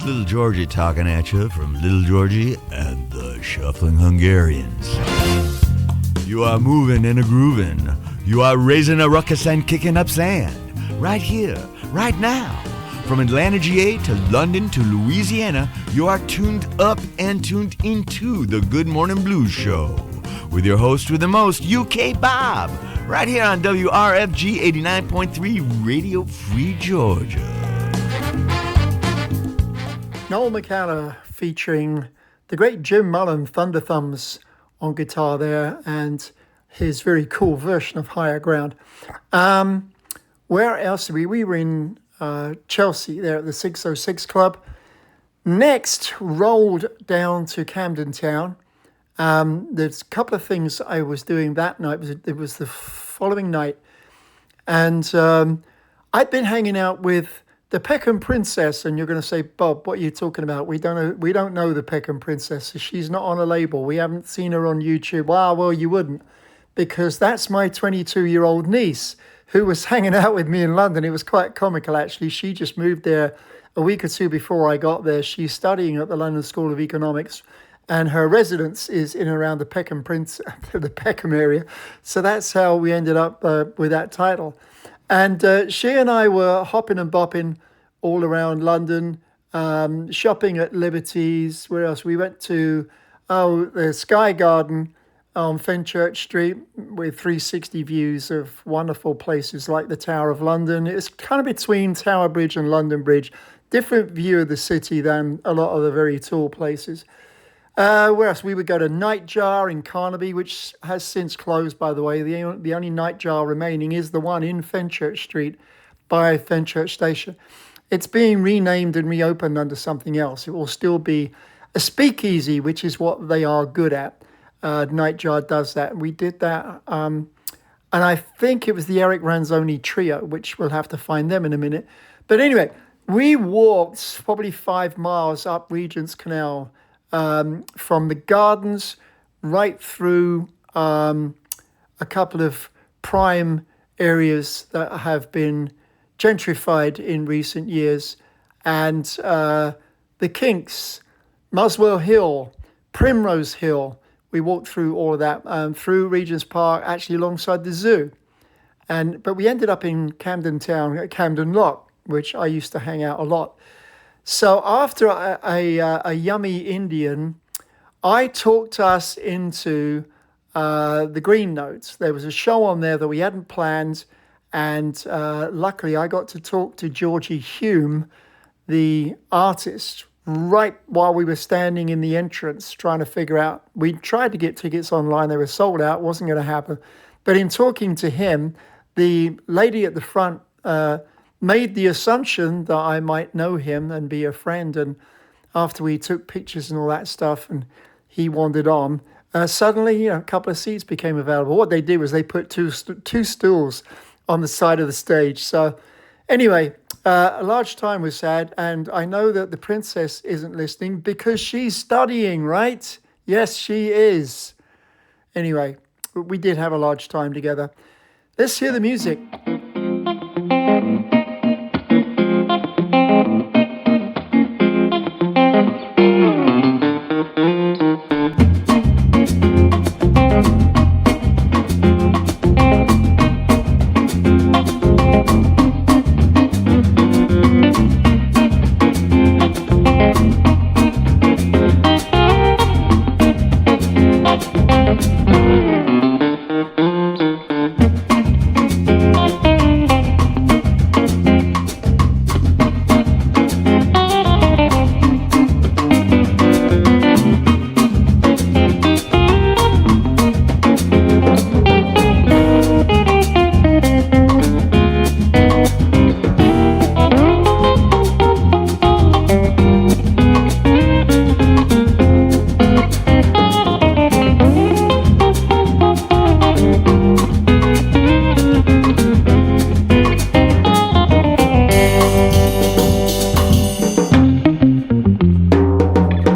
Little Georgie talking at you from Little Georgie and the Shuffling Hungarians. You are moving and a grooving. You are raising a ruckus and kicking up sand. Right here, right now. From Atlanta, GA to London to Louisiana, you are tuned up and tuned into the Good Morning Blues Show with your host with the most, UK Bob, right here on WRFG 89.3 Radio Free Georgia. Noel McCallagher featuring the great Jim Mullen, Thunder Thumbs on guitar there, and his very cool version of Higher Ground. Where else were we? We were in Chelsea there at the 606 Club. Next, rolled down to Camden Town. There's a couple of things I was doing that night. It was the following night. And I'd been hanging out with the Peckham Princess, and you're going to say, Bob, what are you talking about? We don't know the Peckham Princess. She's not on a label. We haven't seen her on YouTube. Well, you wouldn't, because that's my 22-year-old niece who was hanging out with me in London. It was quite comical, actually. She just moved there a week or two before I got there. She's studying at the London School of Economics, and her residence is in and around the Peckham the Peckham area. So that's how we ended up with that title. And she and I were hopping and bopping all around London, shopping at Liberty's. Where else? We went to the Sky Garden on Fenchurch Street with 360 views of wonderful places like the Tower of London. It's kind of between Tower Bridge and London Bridge. Different view of the city than a lot of the very tall places. Where else? We would go to Nightjar in Carnaby, which has since closed, by the way. The only Nightjar remaining is the one in Fenchurch Street by Fenchurch Station. It's being renamed and reopened under something else. It will still be a speakeasy, which is what they are good at. Nightjar does that. We did that. And I think it was the Eric Ranzoni Trio, which we'll have to find them in a minute. But anyway, we walked probably 5 miles up Regent's Canal from the gardens right through a couple of prime areas that have been gentrified in recent years. And the Kinks, Muswell Hill, Primrose Hill. We walked through all of that, through Regent's Park, actually alongside the zoo. But we ended up in Camden Town, at Camden Lock, which I used to hang out a lot. So after a yummy Indian, I talked us into the Green Notes. There was a show on there that we hadn't planned, and luckily I got to talk to Georgie Hume, the artist, right while we were standing in the entrance trying to figure out. We tried to get tickets online. They were sold out. Wasn't going to happen. But in talking to him, the lady at the front made the assumption that I might know him and be a friend. And after we took pictures and all that stuff and he wandered on, suddenly, a couple of seats became available. What they did was they put two stools on the side of the stage. So anyway, a large time was had, and I know that the princess isn't listening because she's studying, right? Yes, she is. Anyway, we did have a large time together. Let's hear the music.